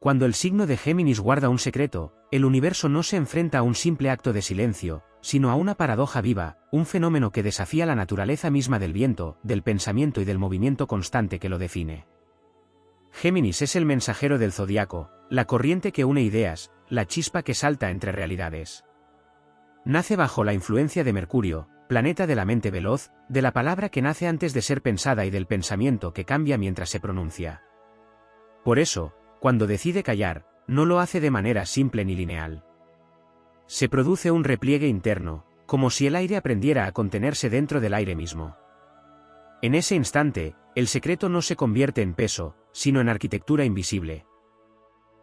Cuando el signo de Géminis guarda un secreto, el universo no se enfrenta a un simple acto de silencio, sino a una paradoja viva, un fenómeno que desafía la naturaleza misma del viento, del pensamiento y del movimiento constante que lo define. Géminis es el mensajero del zodiaco, la corriente que une ideas, la chispa que salta entre realidades. Nace bajo la influencia de Mercurio, planeta de la mente veloz, de la palabra que nace antes de ser pensada y del pensamiento que cambia mientras se pronuncia. Por eso, cuando decide callar, no lo hace de manera simple ni lineal. Se produce un repliegue interno, como si el aire aprendiera a contenerse dentro del aire mismo. En ese instante, el secreto no se convierte en peso, sino en arquitectura invisible.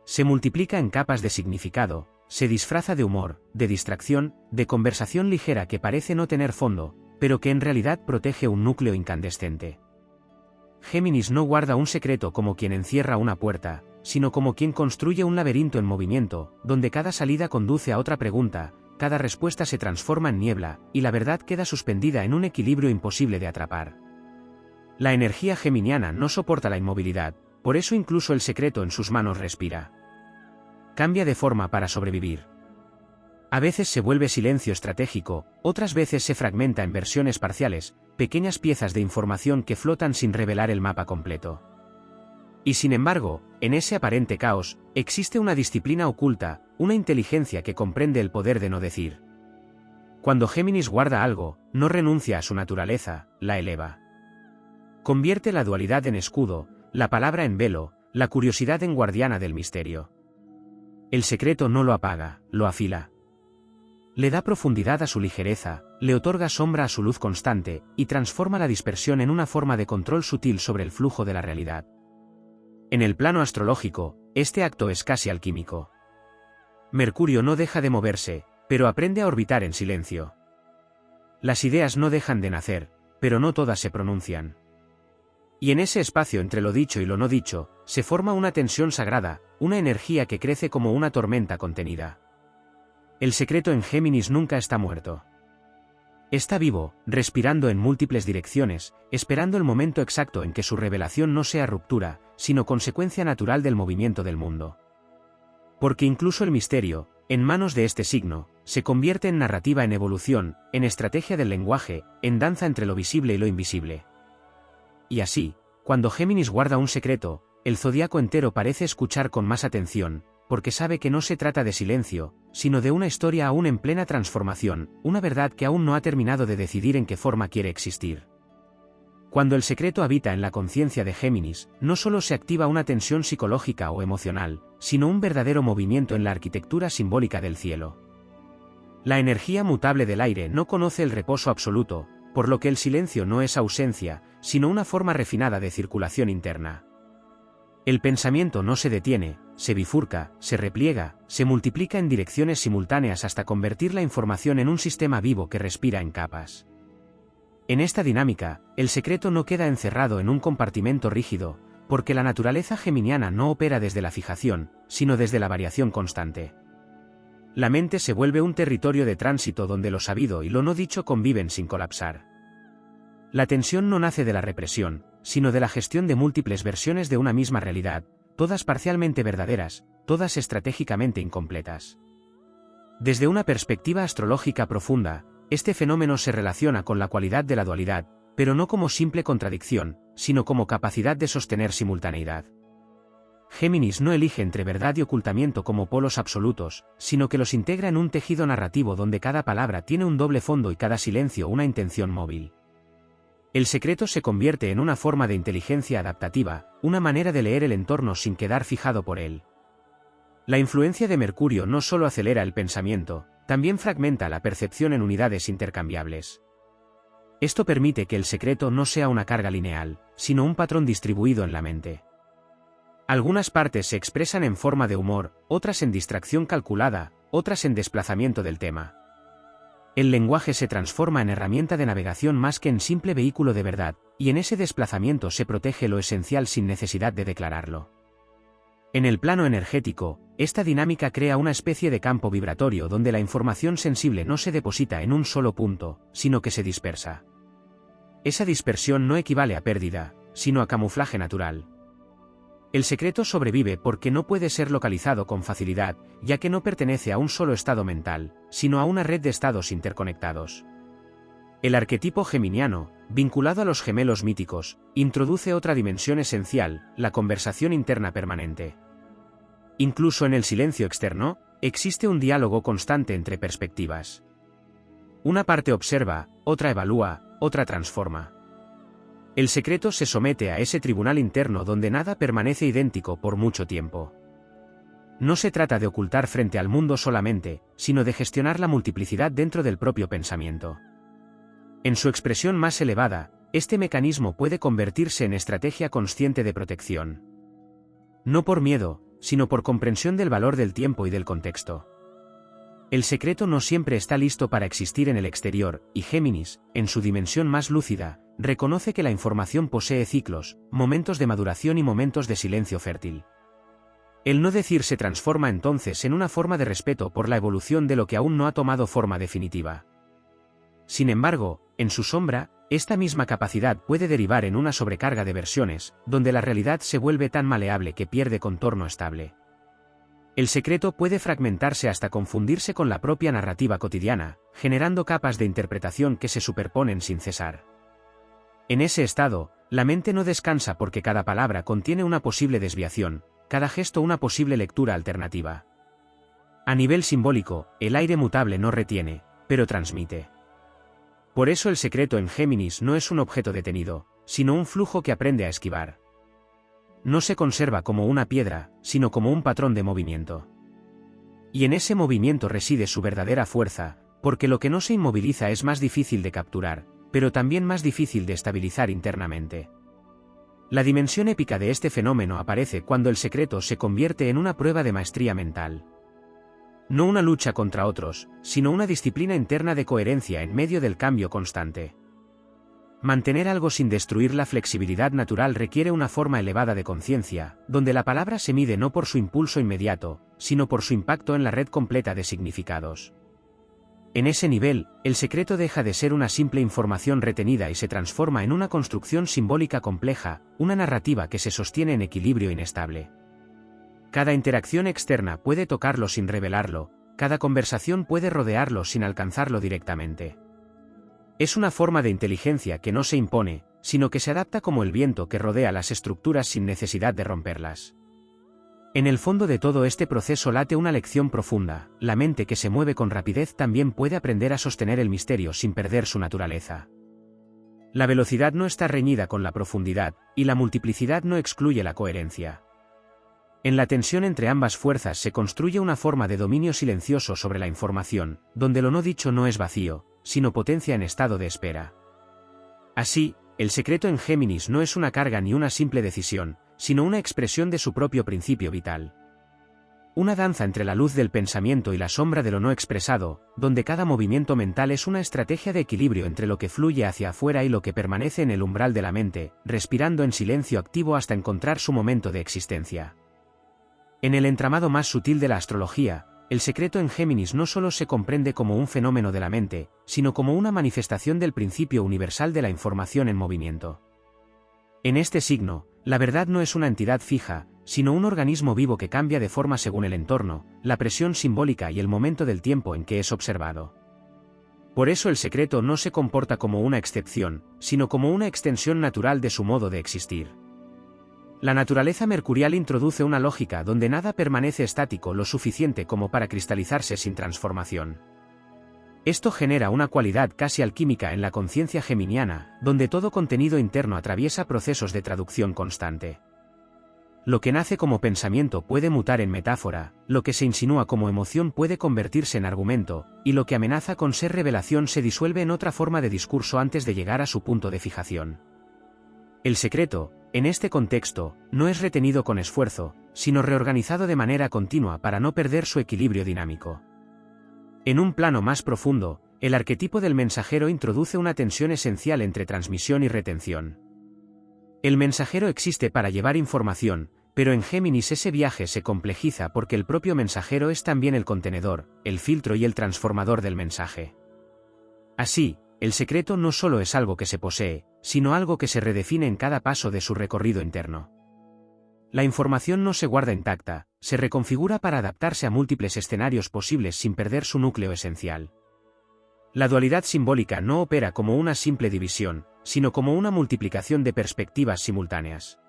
Se multiplica en capas de significado, se disfraza de humor, de distracción, de conversación ligera que parece no tener fondo, pero que en realidad protege un núcleo incandescente. Géminis no guarda un secreto como quien encierra una puerta, sino como quien construye un laberinto en movimiento, donde cada salida conduce a otra pregunta, cada respuesta se transforma en niebla, y la verdad queda suspendida en un equilibrio imposible de atrapar. La energía geminiana no soporta la inmovilidad, por eso incluso el secreto en sus manos respira. Cambia de forma para sobrevivir. A veces se vuelve silencio estratégico, otras veces se fragmenta en versiones parciales, pequeñas piezas de información que flotan sin revelar el mapa completo. Y sin embargo, en ese aparente caos, existe una disciplina oculta, una inteligencia que comprende el poder de no decir. Cuando Géminis guarda algo, no renuncia a su naturaleza, la eleva. Convierte la dualidad en escudo, la palabra en velo, la curiosidad en guardiana del misterio. El secreto no lo apaga, lo afila. Le da profundidad a su ligereza, le otorga sombra a su luz constante, y transforma la dispersión en una forma de control sutil sobre el flujo de la realidad. En el plano astrológico, este acto es casi alquímico. Mercurio no deja de moverse, pero aprende a orbitar en silencio. Las ideas no dejan de nacer, pero no todas se pronuncian. Y en ese espacio entre lo dicho y lo no dicho, se forma una tensión sagrada, una energía que crece como una tormenta contenida. El secreto en Géminis nunca está muerto. Está vivo, respirando en múltiples direcciones, esperando el momento exacto en que su revelación no sea ruptura, sino consecuencia natural del movimiento del mundo. Porque incluso el misterio, en manos de este signo, se convierte en narrativa en evolución, en estrategia del lenguaje, en danza entre lo visible y lo invisible. Y así, cuando Géminis guarda un secreto, el zodiaco entero parece escuchar con más atención, porque sabe que no se trata de silencio, sino de una historia aún en plena transformación, una verdad que aún no ha terminado de decidir en qué forma quiere existir. Cuando el secreto habita en la conciencia de Géminis, no solo se activa una tensión psicológica o emocional, sino un verdadero movimiento en la arquitectura simbólica del cielo. La energía mutable del aire no conoce el reposo absoluto, por lo que el silencio no es ausencia, sino una forma refinada de circulación interna. El pensamiento no se detiene, se bifurca, se repliega, se multiplica en direcciones simultáneas hasta convertir la información en un sistema vivo que respira en capas. En esta dinámica, el secreto no queda encerrado en un compartimento rígido, porque la naturaleza geminiana no opera desde la fijación, sino desde la variación constante. La mente se vuelve un territorio de tránsito donde lo sabido y lo no dicho conviven sin colapsar. La tensión no nace de la represión, sino de la gestión de múltiples versiones de una misma realidad, todas parcialmente verdaderas, todas estratégicamente incompletas. Desde una perspectiva astrológica profunda, este fenómeno se relaciona con la cualidad de la dualidad, pero no como simple contradicción, sino como capacidad de sostener simultaneidad. Géminis no elige entre verdad y ocultamiento como polos absolutos, sino que los integra en un tejido narrativo donde cada palabra tiene un doble fondo y cada silencio una intención móvil. El secreto se convierte en una forma de inteligencia adaptativa, una manera de leer el entorno sin quedar fijado por él. La influencia de Mercurio no solo acelera el pensamiento, también fragmenta la percepción en unidades intercambiables. Esto permite que el secreto no sea una carga lineal, sino un patrón distribuido en la mente. Algunas partes se expresan en forma de humor, otras en distracción calculada, otras en desplazamiento del tema. El lenguaje se transforma en herramienta de navegación más que en simple vehículo de verdad, y en ese desplazamiento se protege lo esencial sin necesidad de declararlo. En el plano energético, esta dinámica crea una especie de campo vibratorio donde la información sensible no se deposita en un solo punto, sino que se dispersa. Esa dispersión no equivale a pérdida, sino a camuflaje natural. El secreto sobrevive porque no puede ser localizado con facilidad, ya que no pertenece a un solo estado mental, sino a una red de estados interconectados. El arquetipo geminiano, vinculado a los gemelos míticos, introduce otra dimensión esencial, la conversación interna permanente. Incluso en el silencio externo, existe un diálogo constante entre perspectivas. Una parte observa, otra evalúa, otra transforma. El secreto se somete a ese tribunal interno donde nada permanece idéntico por mucho tiempo. No se trata de ocultar frente al mundo solamente, sino de gestionar la multiplicidad dentro del propio pensamiento. En su expresión más elevada, este mecanismo puede convertirse en estrategia consciente de protección. No por miedo, sino por comprensión del valor del tiempo y del contexto. El secreto no siempre está listo para existir en el exterior, y Géminis, en su dimensión más lúcida, reconoce que la información posee ciclos, momentos de maduración y momentos de silencio fértil. El no decir se transforma entonces en una forma de respeto por la evolución de lo que aún no ha tomado forma definitiva. Sin embargo, en su sombra, esta misma capacidad puede derivar en una sobrecarga de versiones, donde la realidad se vuelve tan maleable que pierde contorno estable. El secreto puede fragmentarse hasta confundirse con la propia narrativa cotidiana, generando capas de interpretación que se superponen sin cesar. En ese estado, la mente no descansa porque cada palabra contiene una posible desviación, cada gesto una posible lectura alternativa. A nivel simbólico, el aire mutable no retiene, pero transmite. Por eso el secreto en Géminis no es un objeto detenido, sino un flujo que aprende a esquivar. No se conserva como una piedra, sino como un patrón de movimiento. Y en ese movimiento reside su verdadera fuerza, porque lo que no se inmoviliza es más difícil de capturar, pero también más difícil de estabilizar internamente. La dimensión épica de este fenómeno aparece cuando el secreto se convierte en una prueba de maestría mental. No una lucha contra otros, sino una disciplina interna de coherencia en medio del cambio constante. Mantener algo sin destruir la flexibilidad natural requiere una forma elevada de conciencia, donde la palabra se mide no por su impulso inmediato, sino por su impacto en la red completa de significados. En ese nivel, el secreto deja de ser una simple información retenida y se transforma en una construcción simbólica compleja, una narrativa que se sostiene en equilibrio inestable. Cada interacción externa puede tocarlo sin revelarlo, cada conversación puede rodearlo sin alcanzarlo directamente. Es una forma de inteligencia que no se impone, sino que se adapta como el viento que rodea las estructuras sin necesidad de romperlas. En el fondo de todo este proceso late una lección profunda: la mente que se mueve con rapidez también puede aprender a sostener el misterio sin perder su naturaleza. La velocidad no está reñida con la profundidad, y la multiplicidad no excluye la coherencia. En la tensión entre ambas fuerzas se construye una forma de dominio silencioso sobre la información, donde lo no dicho no es vacío, sino potencia en estado de espera. Así, el secreto en Géminis no es una carga ni una simple decisión, sino una expresión de su propio principio vital. Una danza entre la luz del pensamiento y la sombra de lo no expresado, donde cada movimiento mental es una estrategia de equilibrio entre lo que fluye hacia afuera y lo que permanece en el umbral de la mente, respirando en silencio activo hasta encontrar su momento de existencia. En el entramado más sutil de la astrología, el secreto en Géminis no solo se comprende como un fenómeno de la mente, sino como una manifestación del principio universal de la información en movimiento. En este signo, la verdad no es una entidad fija, sino un organismo vivo que cambia de forma según el entorno, la presión simbólica y el momento del tiempo en que es observado. Por eso el secreto no se comporta como una excepción, sino como una extensión natural de su modo de existir. La naturaleza mercurial introduce una lógica donde nada permanece estático lo suficiente como para cristalizarse sin transformación. Esto genera una cualidad casi alquímica en la conciencia geminiana, donde todo contenido interno atraviesa procesos de traducción constante. Lo que nace como pensamiento puede mutar en metáfora, lo que se insinúa como emoción puede convertirse en argumento, y lo que amenaza con ser revelación se disuelve en otra forma de discurso antes de llegar a su punto de fijación. El secreto, en este contexto, no es retenido con esfuerzo, sino reorganizado de manera continua para no perder su equilibrio dinámico. En un plano más profundo, el arquetipo del mensajero introduce una tensión esencial entre transmisión y retención. El mensajero existe para llevar información, pero en Géminis ese viaje se complejiza porque el propio mensajero es también el contenedor, el filtro y el transformador del mensaje. Así, el secreto no solo es algo que se posee, sino algo que se redefine en cada paso de su recorrido interno. La información no se guarda intacta, se reconfigura para adaptarse a múltiples escenarios posibles sin perder su núcleo esencial. La dualidad simbólica no opera como una simple división, sino como una multiplicación de perspectivas simultáneas.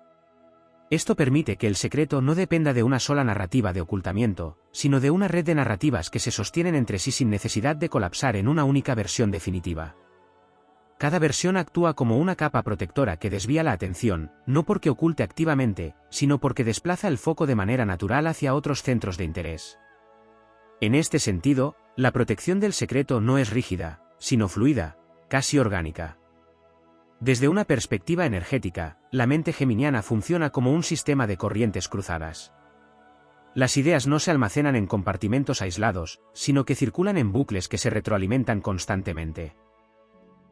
Esto permite que el secreto no dependa de una sola narrativa de ocultamiento, sino de una red de narrativas que se sostienen entre sí sin necesidad de colapsar en una única versión definitiva. Cada versión actúa como una capa protectora que desvía la atención, no porque oculte activamente, sino porque desplaza el foco de manera natural hacia otros centros de interés. En este sentido, la protección del secreto no es rígida, sino fluida, casi orgánica. Desde una perspectiva energética, la mente geminiana funciona como un sistema de corrientes cruzadas. Las ideas no se almacenan en compartimentos aislados, sino que circulan en bucles que se retroalimentan constantemente.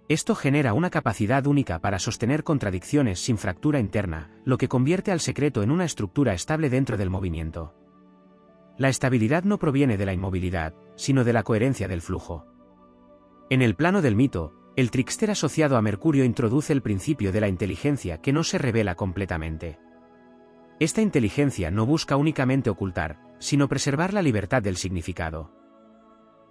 Esto genera una capacidad única para sostener contradicciones sin fractura interna, lo que convierte al secreto en una estructura estable dentro del movimiento. La estabilidad no proviene de la inmovilidad, sino de la coherencia del flujo. En el plano del mito, el trickster asociado a Mercurio introduce el principio de la inteligencia que no se revela completamente. Esta inteligencia no busca únicamente ocultar, sino preservar la libertad del significado.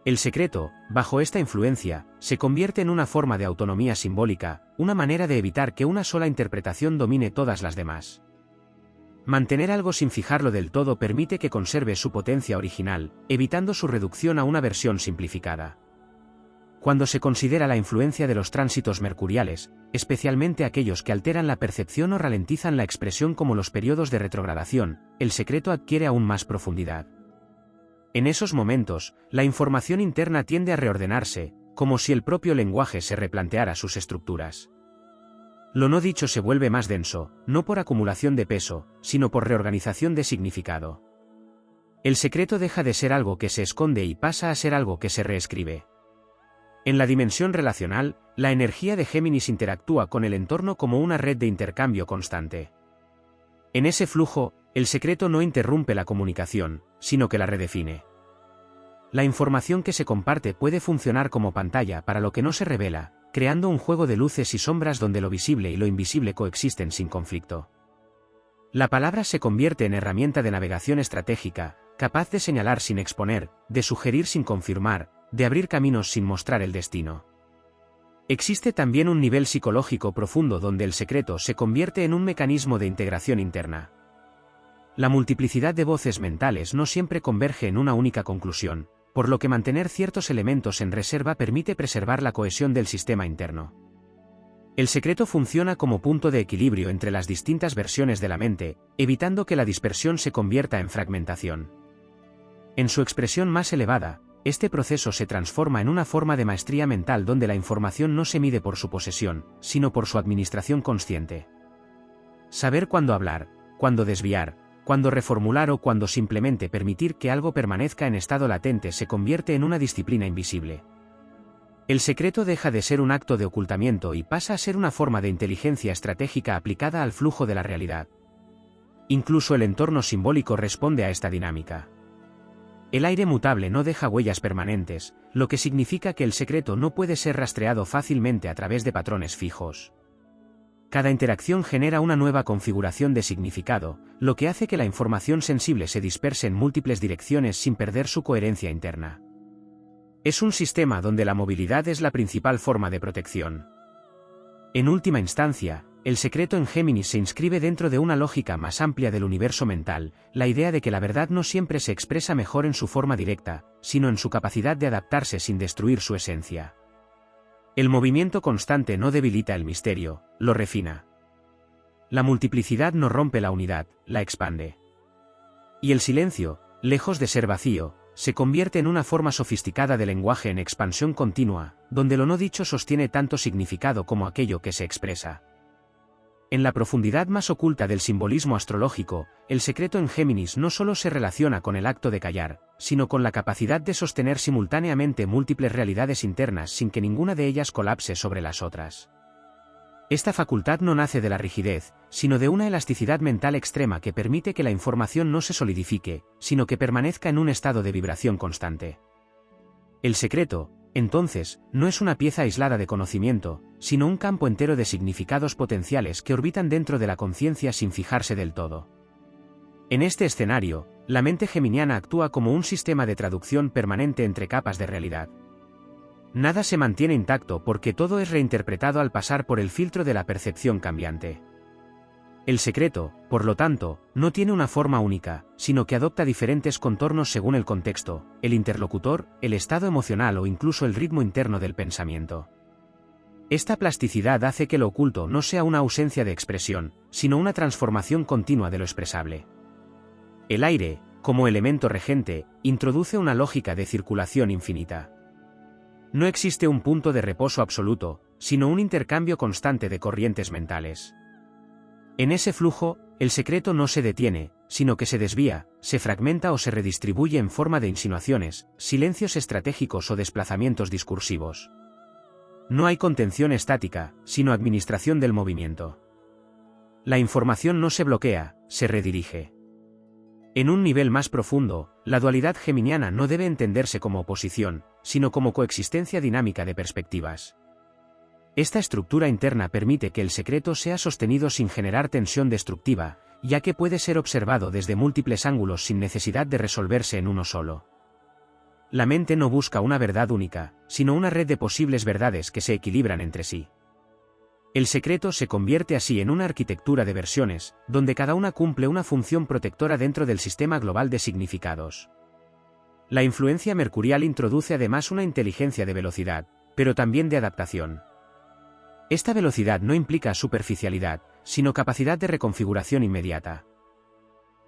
El secreto, bajo esta influencia, se convierte en una forma de autonomía simbólica, una manera de evitar que una sola interpretación domine todas las demás. Mantener algo sin fijarlo del todo permite que conserve su potencia original, evitando su reducción a una versión simplificada. Cuando se considera la influencia de los tránsitos mercuriales, especialmente aquellos que alteran la percepción o ralentizan la expresión como los periodos de retrogradación, el secreto adquiere aún más profundidad. En esos momentos, la información interna tiende a reordenarse, como si el propio lenguaje se replanteara sus estructuras. Lo no dicho se vuelve más denso, no por acumulación de peso, sino por reorganización de significado. El secreto deja de ser algo que se esconde y pasa a ser algo que se reescribe. En la dimensión relacional, la energía de Géminis interactúa con el entorno como una red de intercambio constante. En ese flujo, el secreto no interrumpe la comunicación, sino que la redefine. La información que se comparte puede funcionar como pantalla para lo que no se revela, creando un juego de luces y sombras donde lo visible y lo invisible coexisten sin conflicto. La palabra se convierte en herramienta de navegación estratégica, capaz de señalar sin exponer, de sugerir sin confirmar, de abrir caminos sin mostrar el destino. Existe también un nivel psicológico profundo donde el secreto se convierte en un mecanismo de integración interna. La multiplicidad de voces mentales no siempre converge en una única conclusión, por lo que mantener ciertos elementos en reserva permite preservar la cohesión del sistema interno. El secreto funciona como punto de equilibrio entre las distintas versiones de la mente, evitando que la dispersión se convierta en fragmentación. En su expresión más elevada, este proceso se transforma en una forma de maestría mental donde la información no se mide por su posesión, sino por su administración consciente. Saber cuándo hablar, cuándo desviar, cuándo reformular o cuándo simplemente permitir que algo permanezca en estado latente se convierte en una disciplina invisible. El secreto deja de ser un acto de ocultamiento y pasa a ser una forma de inteligencia estratégica aplicada al flujo de la realidad. Incluso el entorno simbólico responde a esta dinámica. El aire mutable no deja huellas permanentes, lo que significa que el secreto no puede ser rastreado fácilmente a través de patrones fijos. Cada interacción genera una nueva configuración de significado, lo que hace que la información sensible se disperse en múltiples direcciones sin perder su coherencia interna. Es un sistema donde la movilidad es la principal forma de protección. En última instancia, el secreto en Géminis se inscribe dentro de una lógica más amplia del universo mental, la idea de que la verdad no siempre se expresa mejor en su forma directa, sino en su capacidad de adaptarse sin destruir su esencia. El movimiento constante no debilita el misterio, lo refina. La multiplicidad no rompe la unidad, la expande. Y el silencio, lejos de ser vacío, se convierte en una forma sofisticada de lenguaje en expansión continua, donde lo no dicho sostiene tanto significado como aquello que se expresa. En la profundidad más oculta del simbolismo astrológico, el secreto en Géminis no solo se relaciona con el acto de callar, sino con la capacidad de sostener simultáneamente múltiples realidades internas sin que ninguna de ellas colapse sobre las otras. Esta facultad no nace de la rigidez, sino de una elasticidad mental extrema que permite que la información no se solidifique, sino que permanezca en un estado de vibración constante. El secreto, entonces, no es una pieza aislada de conocimiento, sino un campo entero de significados potenciales que orbitan dentro de la conciencia sin fijarse del todo. En este escenario, la mente geminiana actúa como un sistema de traducción permanente entre capas de realidad. Nada se mantiene intacto porque todo es reinterpretado al pasar por el filtro de la percepción cambiante. El secreto, por lo tanto, no tiene una forma única, sino que adopta diferentes contornos según el contexto, el interlocutor, el estado emocional o incluso el ritmo interno del pensamiento. Esta plasticidad hace que lo oculto no sea una ausencia de expresión, sino una transformación continua de lo expresable. El aire, como elemento regente, introduce una lógica de circulación infinita. No existe un punto de reposo absoluto, sino un intercambio constante de corrientes mentales. En ese flujo, el secreto no se detiene, sino que se desvía, se fragmenta o se redistribuye en forma de insinuaciones, silencios estratégicos o desplazamientos discursivos. No hay contención estática, sino administración del movimiento. La información no se bloquea, se redirige. En un nivel más profundo, la dualidad geminiana no debe entenderse como oposición, sino como coexistencia dinámica de perspectivas. Esta estructura interna permite que el secreto sea sostenido sin generar tensión destructiva, ya que puede ser observado desde múltiples ángulos sin necesidad de resolverse en uno solo. La mente no busca una verdad única, sino una red de posibles verdades que se equilibran entre sí. El secreto se convierte así en una arquitectura de versiones, donde cada una cumple una función protectora dentro del sistema global de significados. La influencia mercurial introduce además una inteligencia de velocidad, pero también de adaptación. Esta velocidad no implica superficialidad, sino capacidad de reconfiguración inmediata.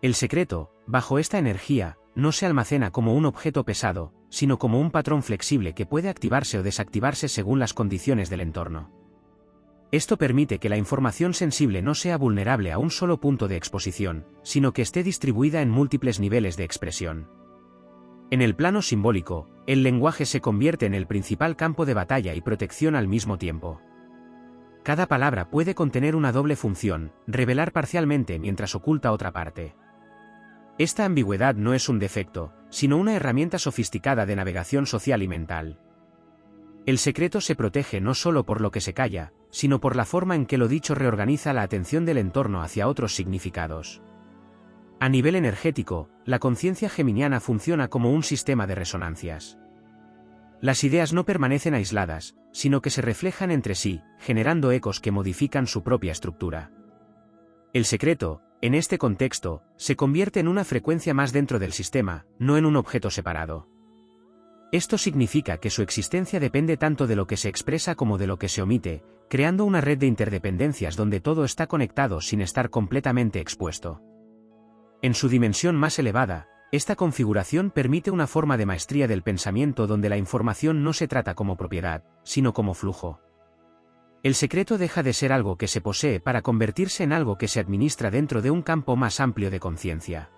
El secreto, bajo esta energía, no se almacena como un objeto pesado, sino como un patrón flexible que puede activarse o desactivarse según las condiciones del entorno. Esto permite que la información sensible no sea vulnerable a un solo punto de exposición, sino que esté distribuida en múltiples niveles de expresión. En el plano simbólico, el lenguaje se convierte en el principal campo de batalla y protección al mismo tiempo. Cada palabra puede contener una doble función, revelar parcialmente mientras oculta otra parte. Esta ambigüedad no es un defecto, sino una herramienta sofisticada de navegación social y mental. El secreto se protege no solo por lo que se calla, sino por la forma en que lo dicho reorganiza la atención del entorno hacia otros significados. A nivel energético, la conciencia geminiana funciona como un sistema de resonancias. Las ideas no permanecen aisladas, sino que se reflejan entre sí, generando ecos que modifican su propia estructura. El secreto, en este contexto, se convierte en una frecuencia más dentro del sistema, no en un objeto separado. Esto significa que su existencia depende tanto de lo que se expresa como de lo que se omite, creando una red de interdependencias donde todo está conectado sin estar completamente expuesto. En su dimensión más elevada, esta configuración permite una forma de maestría del pensamiento donde la información no se trata como propiedad, sino como flujo. El secreto deja de ser algo que se posee para convertirse en algo que se administra dentro de un campo más amplio de conciencia.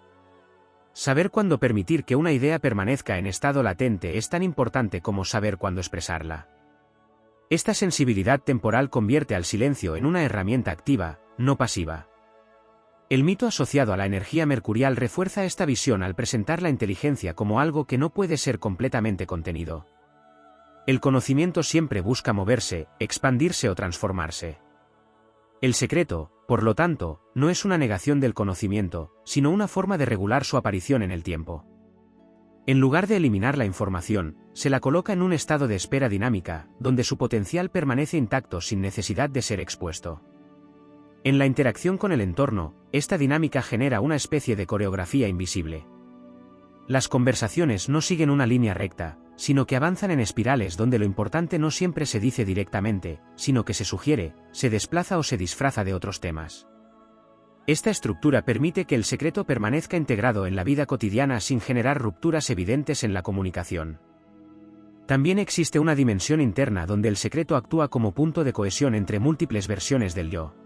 Saber cuándo permitir que una idea permanezca en estado latente es tan importante como saber cuándo expresarla. Esta sensibilidad temporal convierte al silencio en una herramienta activa, no pasiva. El mito asociado a la energía mercurial refuerza esta visión al presentar la inteligencia como algo que no puede ser completamente contenido. El conocimiento siempre busca moverse, expandirse o transformarse. El secreto, por lo tanto, no es una negación del conocimiento, sino una forma de regular su aparición en el tiempo. En lugar de eliminar la información, se la coloca en un estado de espera dinámica, donde su potencial permanece intacto sin necesidad de ser expuesto. En la interacción con el entorno, esta dinámica genera una especie de coreografía invisible. Las conversaciones no siguen una línea recta, sino que avanzan en espirales donde lo importante no siempre se dice directamente, sino que se sugiere, se desplaza o se disfraza de otros temas. Esta estructura permite que el secreto permanezca integrado en la vida cotidiana sin generar rupturas evidentes en la comunicación. También existe una dimensión interna donde el secreto actúa como punto de cohesión entre múltiples versiones del yo.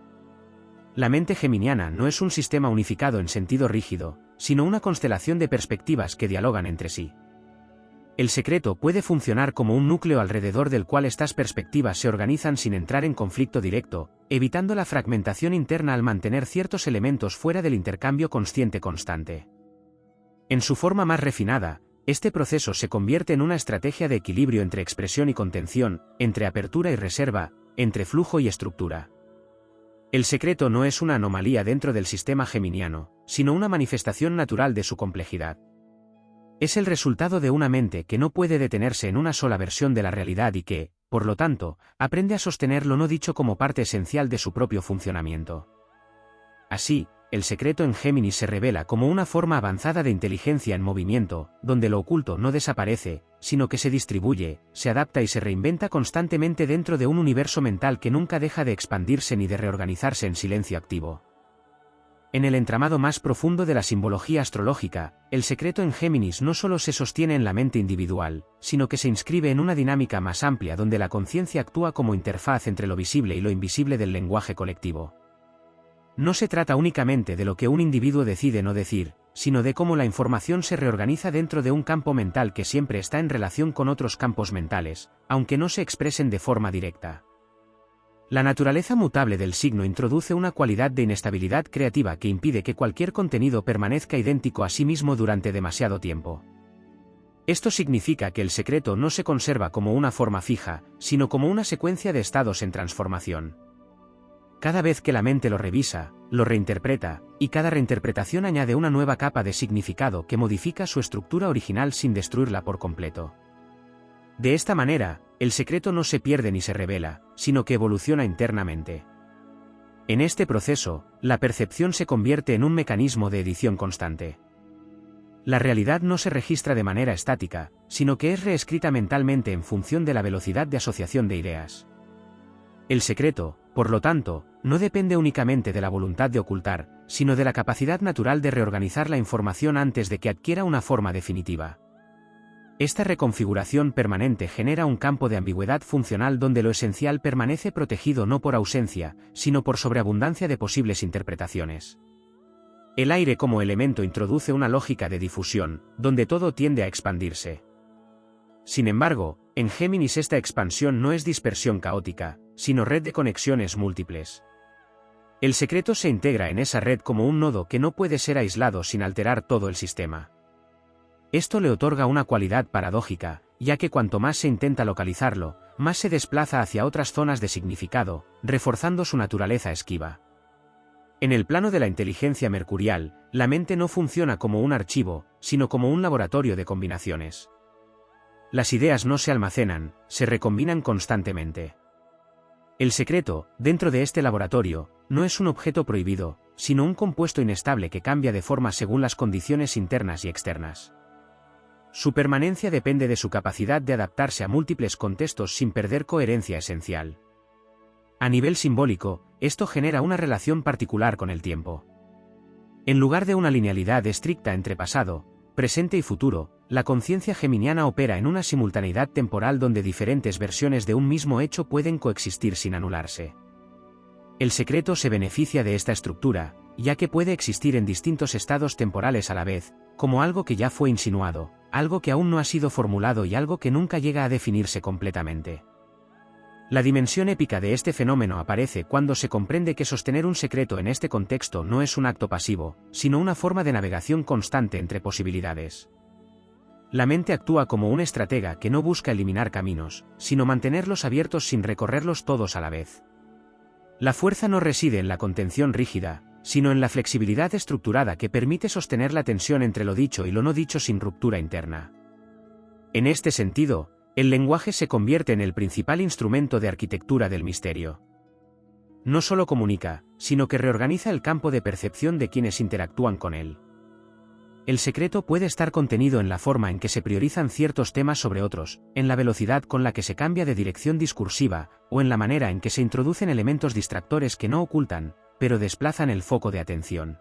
La mente geminiana no es un sistema unificado en sentido rígido, sino una constelación de perspectivas que dialogan entre sí. El secreto puede funcionar como un núcleo alrededor del cual estas perspectivas se organizan sin entrar en conflicto directo, evitando la fragmentación interna al mantener ciertos elementos fuera del intercambio consciente constante. En su forma más refinada, este proceso se convierte en una estrategia de equilibrio entre expresión y contención, entre apertura y reserva, entre flujo y estructura. El secreto no es una anomalía dentro del sistema geminiano, sino una manifestación natural de su complejidad. Es el resultado de una mente que no puede detenerse en una sola versión de la realidad y que, por lo tanto, aprende a sostener lo no dicho como parte esencial de su propio funcionamiento. Así, el secreto en Géminis se revela como una forma avanzada de inteligencia en movimiento, donde lo oculto no desaparece, sino que se distribuye, se adapta y se reinventa constantemente dentro de un universo mental que nunca deja de expandirse ni de reorganizarse en silencio activo. En el entramado más profundo de la simbología astrológica, el secreto en Géminis no solo se sostiene en la mente individual, sino que se inscribe en una dinámica más amplia donde la conciencia actúa como interfaz entre lo visible y lo invisible del lenguaje colectivo. No se trata únicamente de lo que un individuo decide no decir, sino de cómo la información se reorganiza dentro de un campo mental que siempre está en relación con otros campos mentales, aunque no se expresen de forma directa. La naturaleza mutable del signo introduce una cualidad de inestabilidad creativa que impide que cualquier contenido permanezca idéntico a sí mismo durante demasiado tiempo. Esto significa que el secreto no se conserva como una forma fija, sino como una secuencia de estados en transformación. Cada vez que la mente lo revisa, lo reinterpreta, y cada reinterpretación añade una nueva capa de significado que modifica su estructura original sin destruirla por completo. De esta manera, el secreto no se pierde ni se revela, sino que evoluciona internamente. En este proceso, la percepción se convierte en un mecanismo de edición constante. La realidad no se registra de manera estática, sino que es reescrita mentalmente en función de la velocidad de asociación de ideas. El secreto, por lo tanto, no depende únicamente de la voluntad de ocultar, sino de la capacidad natural de reorganizar la información antes de que adquiera una forma definitiva. Esta reconfiguración permanente genera un campo de ambigüedad funcional donde lo esencial permanece protegido no por ausencia, sino por sobreabundancia de posibles interpretaciones. El aire como elemento introduce una lógica de difusión, donde todo tiende a expandirse. Sin embargo, en Géminis esta expansión no es dispersión caótica, sino red de conexiones múltiples. El secreto se integra en esa red como un nodo que no puede ser aislado sin alterar todo el sistema. Esto le otorga una cualidad paradójica, ya que cuanto más se intenta localizarlo, más se desplaza hacia otras zonas de significado, reforzando su naturaleza esquiva. En el plano de la inteligencia mercurial, la mente no funciona como un archivo, sino como un laboratorio de combinaciones. Las ideas no se almacenan, se recombinan constantemente. El secreto, dentro de este laboratorio, no es un objeto prohibido, sino un compuesto inestable que cambia de forma según las condiciones internas y externas. Su permanencia depende de su capacidad de adaptarse a múltiples contextos sin perder coherencia esencial. A nivel simbólico, esto genera una relación particular con el tiempo. En lugar de una linealidad estricta entre pasado, presente y futuro, la conciencia geminiana opera en una simultaneidad temporal donde diferentes versiones de un mismo hecho pueden coexistir sin anularse. El secreto se beneficia de esta estructura, ya que puede existir en distintos estados temporales a la vez, como algo que ya fue insinuado, algo que aún no ha sido formulado y algo que nunca llega a definirse completamente. La dimensión épica de este fenómeno aparece cuando se comprende que sostener un secreto en este contexto no es un acto pasivo, sino una forma de navegación constante entre posibilidades. La mente actúa como un estratega que no busca eliminar caminos, sino mantenerlos abiertos sin recorrerlos todos a la vez. La fuerza no reside en la contención rígida, sino en la flexibilidad estructurada que permite sostener la tensión entre lo dicho y lo no dicho sin ruptura interna. En este sentido, el lenguaje se convierte en el principal instrumento de arquitectura del misterio. No solo comunica, sino que reorganiza el campo de percepción de quienes interactúan con él. El secreto puede estar contenido en la forma en que se priorizan ciertos temas sobre otros, en la velocidad con la que se cambia de dirección discursiva, o en la manera en que se introducen elementos distractores que no ocultan, pero desplazan el foco de atención.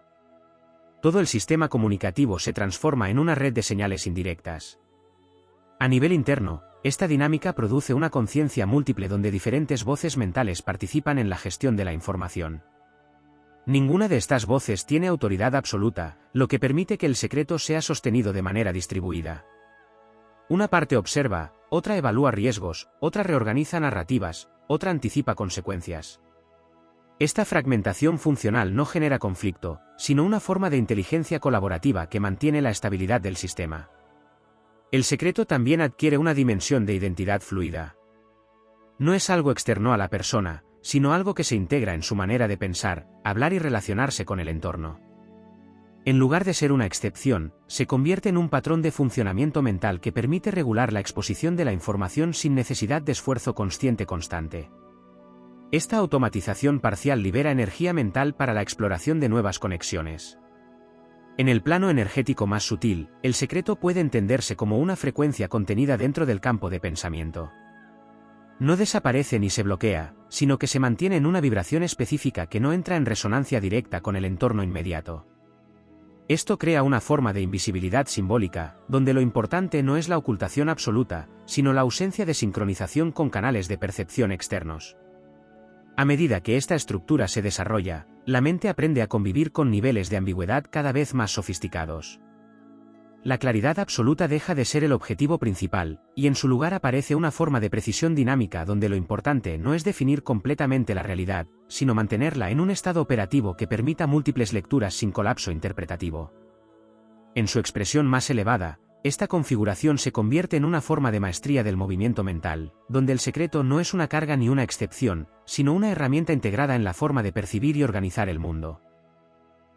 Todo el sistema comunicativo se transforma en una red de señales indirectas. A nivel interno, esta dinámica produce una conciencia múltiple donde diferentes voces mentales participan en la gestión de la información. Ninguna de estas voces tiene autoridad absoluta, lo que permite que el secreto sea sostenido de manera distribuida. Una parte observa, otra evalúa riesgos, otra reorganiza narrativas, otra anticipa consecuencias. Esta fragmentación funcional no genera conflicto, sino una forma de inteligencia colaborativa que mantiene la estabilidad del sistema. El secreto también adquiere una dimensión de identidad fluida. No es algo externo a la persona, sino algo que se integra en su manera de pensar, hablar y relacionarse con el entorno. En lugar de ser una excepción, se convierte en un patrón de funcionamiento mental que permite regular la exposición de la información sin necesidad de esfuerzo consciente constante. Esta automatización parcial libera energía mental para la exploración de nuevas conexiones. En el plano energético más sutil, el secreto puede entenderse como una frecuencia contenida dentro del campo de pensamiento. No desaparece ni se bloquea, sino que se mantiene en una vibración específica que no entra en resonancia directa con el entorno inmediato. Esto crea una forma de invisibilidad simbólica, donde lo importante no es la ocultación absoluta, sino la ausencia de sincronización con canales de percepción externos. A medida que esta estructura se desarrolla, la mente aprende a convivir con niveles de ambigüedad cada vez más sofisticados. La claridad absoluta deja de ser el objetivo principal, y en su lugar aparece una forma de precisión dinámica donde lo importante no es definir completamente la realidad, sino mantenerla en un estado operativo que permita múltiples lecturas sin colapso interpretativo. En su expresión más elevada, esta configuración se convierte en una forma de maestría del movimiento mental, donde el secreto no es una carga ni una excepción, sino una herramienta integrada en la forma de percibir y organizar el mundo.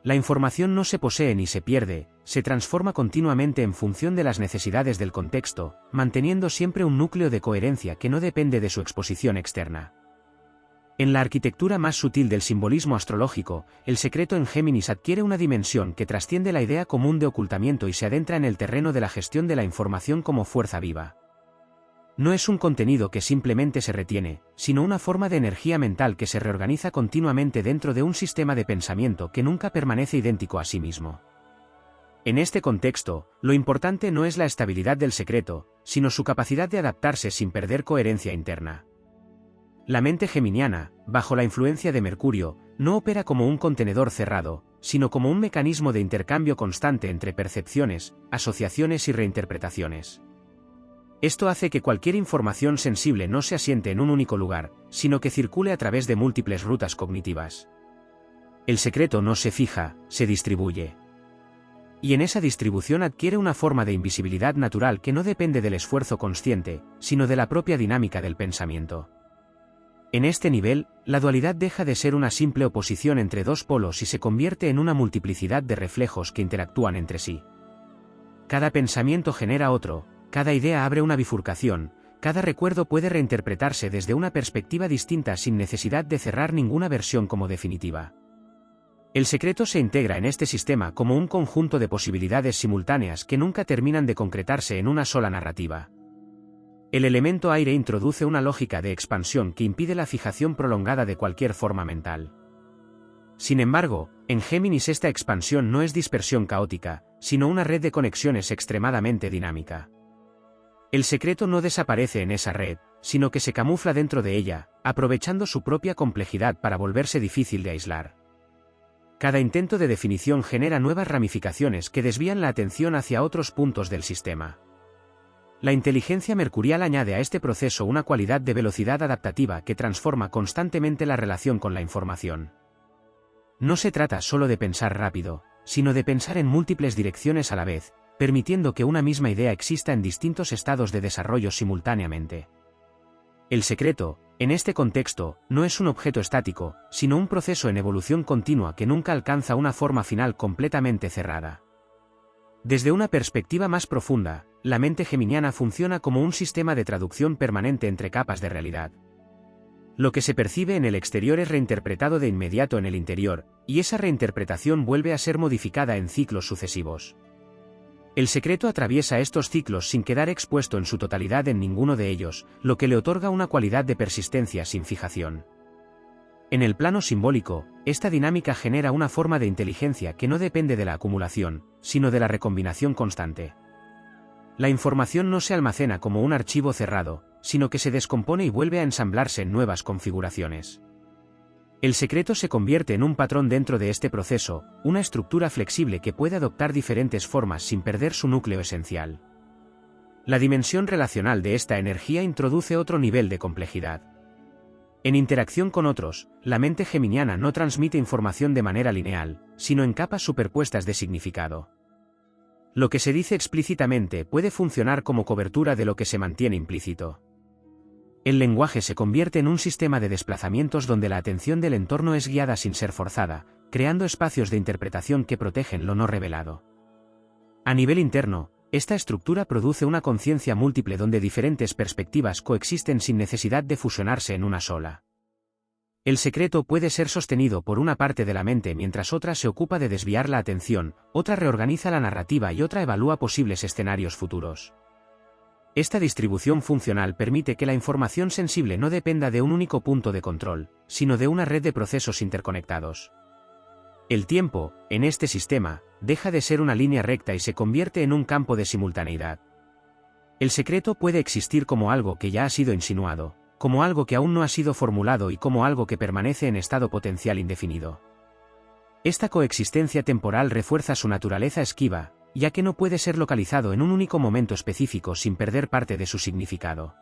La información no se posee ni se pierde, se transforma continuamente en función de las necesidades del contexto, manteniendo siempre un núcleo de coherencia que no depende de su exposición externa. En la arquitectura más sutil del simbolismo astrológico, el secreto en Géminis adquiere una dimensión que trasciende la idea común de ocultamiento y se adentra en el terreno de la gestión de la información como fuerza viva. No es un contenido que simplemente se retiene, sino una forma de energía mental que se reorganiza continuamente dentro de un sistema de pensamiento que nunca permanece idéntico a sí mismo. En este contexto, lo importante no es la estabilidad del secreto, sino su capacidad de adaptarse sin perder coherencia interna. La mente geminiana, bajo la influencia de Mercurio, no opera como un contenedor cerrado, sino como un mecanismo de intercambio constante entre percepciones, asociaciones y reinterpretaciones. Esto hace que cualquier información sensible no se asiente en un único lugar, sino que circule a través de múltiples rutas cognitivas. El secreto no se fija, se distribuye. Y en esa distribución adquiere una forma de invisibilidad natural que no depende del esfuerzo consciente, sino de la propia dinámica del pensamiento. En este nivel, la dualidad deja de ser una simple oposición entre dos polos y se convierte en una multiplicidad de reflejos que interactúan entre sí. Cada pensamiento genera otro, cada idea abre una bifurcación, cada recuerdo puede reinterpretarse desde una perspectiva distinta sin necesidad de cerrar ninguna versión como definitiva. El secreto se integra en este sistema como un conjunto de posibilidades simultáneas que nunca terminan de concretarse en una sola narrativa. El elemento aire introduce una lógica de expansión que impide la fijación prolongada de cualquier forma mental. Sin embargo, en Géminis esta expansión no es dispersión caótica, sino una red de conexiones extremadamente dinámica. El secreto no desaparece en esa red, sino que se camufla dentro de ella, aprovechando su propia complejidad para volverse difícil de aislar. Cada intento de definición genera nuevas ramificaciones que desvían la atención hacia otros puntos del sistema. La inteligencia mercurial añade a este proceso una cualidad de velocidad adaptativa que transforma constantemente la relación con la información. No se trata solo de pensar rápido, sino de pensar en múltiples direcciones a la vez, permitiendo que una misma idea exista en distintos estados de desarrollo simultáneamente. El secreto, en este contexto, no es un objeto estático, sino un proceso en evolución continua que nunca alcanza una forma final completamente cerrada. Desde una perspectiva más profunda, la mente geminiana funciona como un sistema de traducción permanente entre capas de realidad. Lo que se percibe en el exterior es reinterpretado de inmediato en el interior, y esa reinterpretación vuelve a ser modificada en ciclos sucesivos. El secreto atraviesa estos ciclos sin quedar expuesto en su totalidad en ninguno de ellos, lo que le otorga una cualidad de persistencia sin fijación. En el plano simbólico, esta dinámica genera una forma de inteligencia que no depende de la acumulación, sino de la recombinación constante. La información no se almacena como un archivo cerrado, sino que se descompone y vuelve a ensamblarse en nuevas configuraciones. El secreto se convierte en un patrón dentro de este proceso, una estructura flexible que puede adoptar diferentes formas sin perder su núcleo esencial. La dimensión relacional de esta energía introduce otro nivel de complejidad. En interacción con otros, la mente geminiana no transmite información de manera lineal, sino en capas superpuestas de significado. Lo que se dice explícitamente puede funcionar como cobertura de lo que se mantiene implícito. El lenguaje se convierte en un sistema de desplazamientos donde la atención del entorno es guiada sin ser forzada, creando espacios de interpretación que protegen lo no revelado. A nivel interno, esta estructura produce una conciencia múltiple donde diferentes perspectivas coexisten sin necesidad de fusionarse en una sola. El secreto puede ser sostenido por una parte de la mente mientras otra se ocupa de desviar la atención, otra reorganiza la narrativa y otra evalúa posibles escenarios futuros. Esta distribución funcional permite que la información sensible no dependa de un único punto de control, sino de una red de procesos interconectados. El tiempo, en este sistema, deja de ser una línea recta y se convierte en un campo de simultaneidad. El secreto puede existir como algo que ya ha sido insinuado, como algo que aún no ha sido formulado y como algo que permanece en estado potencial indefinido. Esta coexistencia temporal refuerza su naturaleza esquiva, ya que no puede ser localizado en un único momento específico sin perder parte de su significado.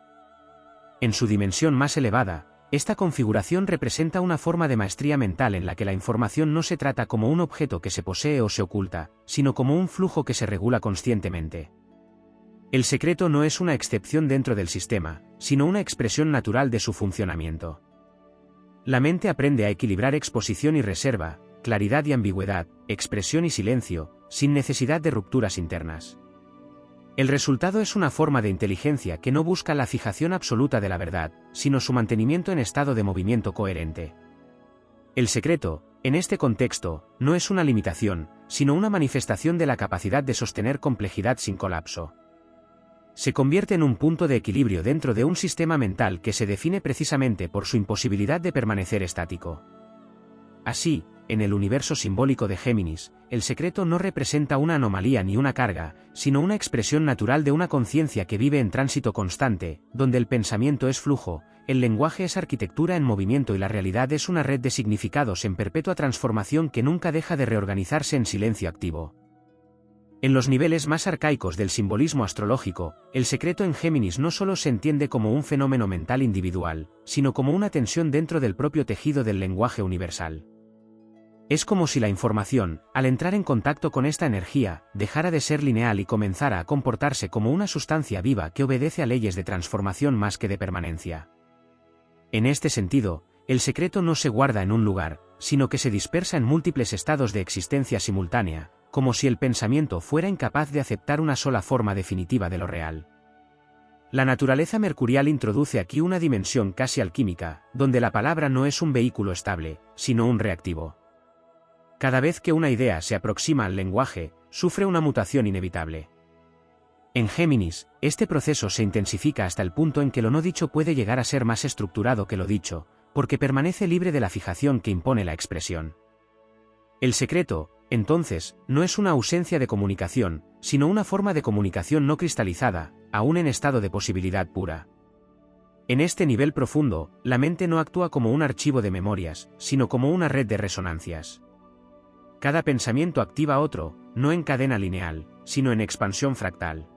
En su dimensión más elevada, esta configuración representa una forma de maestría mental en la que la información no se trata como un objeto que se posee o se oculta, sino como un flujo que se regula conscientemente. El secreto no es una excepción dentro del sistema, sino una expresión natural de su funcionamiento. La mente aprende a equilibrar exposición y reserva, claridad y ambigüedad, expresión y silencio, sin necesidad de rupturas internas. El resultado es una forma de inteligencia que no busca la fijación absoluta de la verdad, sino su mantenimiento en estado de movimiento coherente. El secreto, en este contexto, no es una limitación, sino una manifestación de la capacidad de sostener complejidad sin colapso. Se convierte en un punto de equilibrio dentro de un sistema mental que se define precisamente por su imposibilidad de permanecer estático. Así, en el universo simbólico de Géminis, el secreto no representa una anomalía ni una carga, sino una expresión natural de una conciencia que vive en tránsito constante, donde el pensamiento es flujo, el lenguaje es arquitectura en movimiento y la realidad es una red de significados en perpetua transformación que nunca deja de reorganizarse en silencio activo. En los niveles más arcaicos del simbolismo astrológico, el secreto en Géminis no solo se entiende como un fenómeno mental individual, sino como una tensión dentro del propio tejido del lenguaje universal. Es como si la información, al entrar en contacto con esta energía, dejara de ser lineal y comenzara a comportarse como una sustancia viva que obedece a leyes de transformación más que de permanencia. En este sentido, el secreto no se guarda en un lugar, sino que se dispersa en múltiples estados de existencia simultánea, como si el pensamiento fuera incapaz de aceptar una sola forma definitiva de lo real. La naturaleza mercurial introduce aquí una dimensión casi alquímica, donde la palabra no es un vehículo estable, sino un reactivo. Cada vez que una idea se aproxima al lenguaje, sufre una mutación inevitable. En Géminis, este proceso se intensifica hasta el punto en que lo no dicho puede llegar a ser más estructurado que lo dicho, porque permanece libre de la fijación que impone la expresión. El secreto, entonces, no es una ausencia de comunicación, sino una forma de comunicación no cristalizada, aún en estado de posibilidad pura. En este nivel profundo, la mente no actúa como un archivo de memorias, sino como una red de resonancias. Cada pensamiento activa otro, no en cadena lineal, sino en expansión fractal.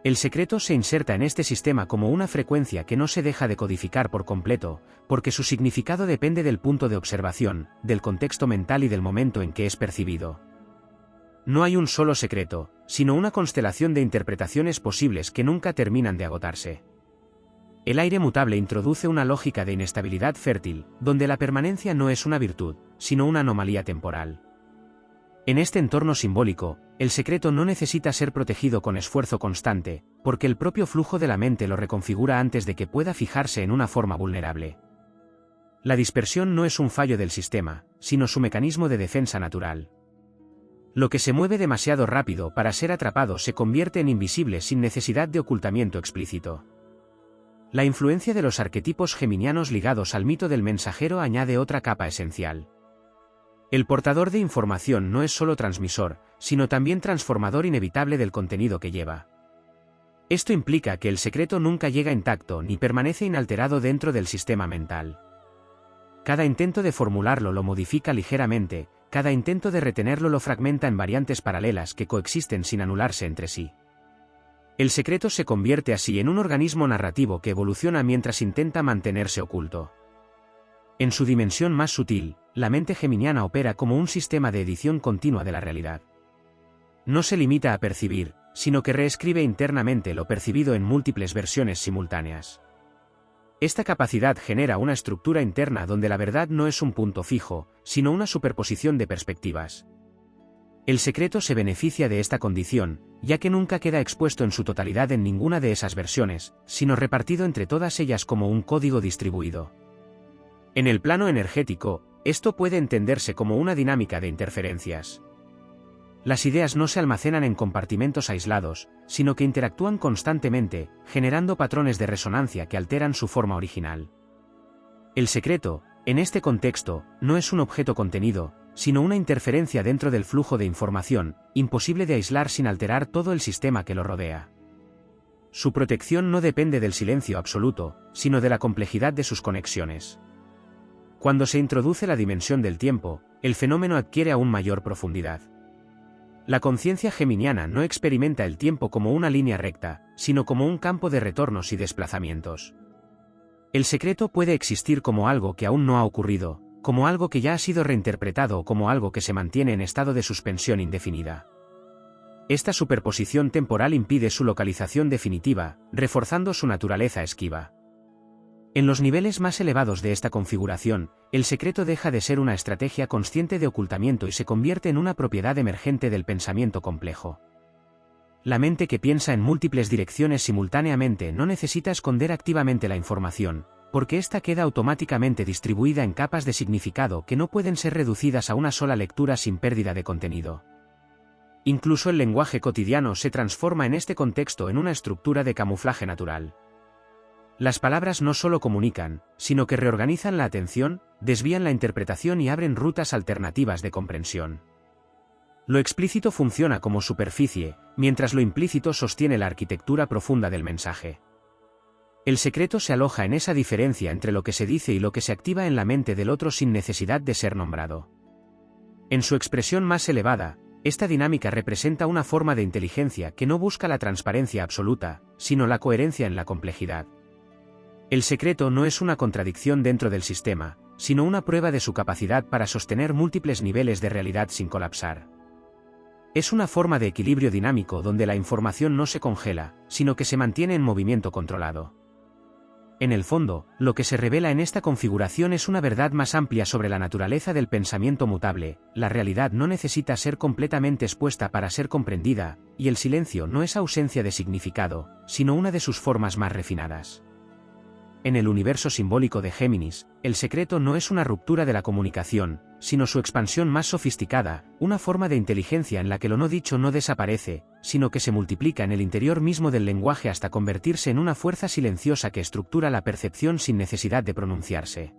El secreto se inserta en este sistema como una frecuencia que no se deja de codificar por completo, porque su significado depende del punto de observación, del contexto mental y del momento en que es percibido. No hay un solo secreto, sino una constelación de interpretaciones posibles que nunca terminan de agotarse. El aire mutable introduce una lógica de inestabilidad fértil, donde la permanencia no es una virtud, sino una anomalía temporal. En este entorno simbólico, el secreto no necesita ser protegido con esfuerzo constante, porque el propio flujo de la mente lo reconfigura antes de que pueda fijarse en una forma vulnerable. La dispersión no es un fallo del sistema, sino su mecanismo de defensa natural. Lo que se mueve demasiado rápido para ser atrapado se convierte en invisible sin necesidad de ocultamiento explícito. La influencia de los arquetipos geminianos ligados al mito del mensajero añade otra capa esencial. El portador de información no es solo transmisor, sino también transformador inevitable del contenido que lleva. Esto implica que el secreto nunca llega intacto ni permanece inalterado dentro del sistema mental. Cada intento de formularlo lo modifica ligeramente, cada intento de retenerlo lo fragmenta en variantes paralelas que coexisten sin anularse entre sí. El secreto se convierte así en un organismo narrativo que evoluciona mientras intenta mantenerse oculto. En su dimensión más sutil, la mente geminiana opera como un sistema de edición continua de la realidad. No se limita a percibir, sino que reescribe internamente lo percibido en múltiples versiones simultáneas. Esta capacidad genera una estructura interna donde la verdad no es un punto fijo, sino una superposición de perspectivas. El secreto se beneficia de esta condición, ya que nunca queda expuesto en su totalidad en ninguna de esas versiones, sino repartido entre todas ellas como un código distribuido. En el plano energético, esto puede entenderse como una dinámica de interferencias. Las ideas no se almacenan en compartimentos aislados, sino que interactúan constantemente, generando patrones de resonancia que alteran su forma original. El secreto, en este contexto, no es un objeto contenido, sino una interferencia dentro del flujo de información, imposible de aislar sin alterar todo el sistema que lo rodea. Su protección no depende del silencio absoluto, sino de la complejidad de sus conexiones. Cuando se introduce la dimensión del tiempo, el fenómeno adquiere aún mayor profundidad. La conciencia geminiana no experimenta el tiempo como una línea recta, sino como un campo de retornos y desplazamientos. El secreto puede existir como algo que aún no ha ocurrido, como algo que ya ha sido reinterpretado o como algo que se mantiene en estado de suspensión indefinida. Esta superposición temporal impide su localización definitiva, reforzando su naturaleza esquiva. En los niveles más elevados de esta configuración, el secreto deja de ser una estrategia consciente de ocultamiento y se convierte en una propiedad emergente del pensamiento complejo. La mente que piensa en múltiples direcciones simultáneamente no necesita esconder activamente la información, porque ésta queda automáticamente distribuida en capas de significado que no pueden ser reducidas a una sola lectura sin pérdida de contenido. Incluso el lenguaje cotidiano se transforma en este contexto en una estructura de camuflaje natural. Las palabras no solo comunican, sino que reorganizan la atención, desvían la interpretación y abren rutas alternativas de comprensión. Lo explícito funciona como superficie, mientras lo implícito sostiene la arquitectura profunda del mensaje. El secreto se aloja en esa diferencia entre lo que se dice y lo que se activa en la mente del otro sin necesidad de ser nombrado. En su expresión más elevada, esta dinámica representa una forma de inteligencia que no busca la transparencia absoluta, sino la coherencia en la complejidad. El secreto no es una contradicción dentro del sistema, sino una prueba de su capacidad para sostener múltiples niveles de realidad sin colapsar. Es una forma de equilibrio dinámico donde la información no se congela, sino que se mantiene en movimiento controlado. En el fondo, lo que se revela en esta configuración es una verdad más amplia sobre la naturaleza del pensamiento mutable. La realidad no necesita ser completamente expuesta para ser comprendida, y el silencio no es ausencia de significado, sino una de sus formas más refinadas. En el universo simbólico de Géminis, el secreto no es una ruptura de la comunicación, sino su expansión más sofisticada, una forma de inteligencia en la que lo no dicho no desaparece, sino que se multiplica en el interior mismo del lenguaje hasta convertirse en una fuerza silenciosa que estructura la percepción sin necesidad de pronunciarse.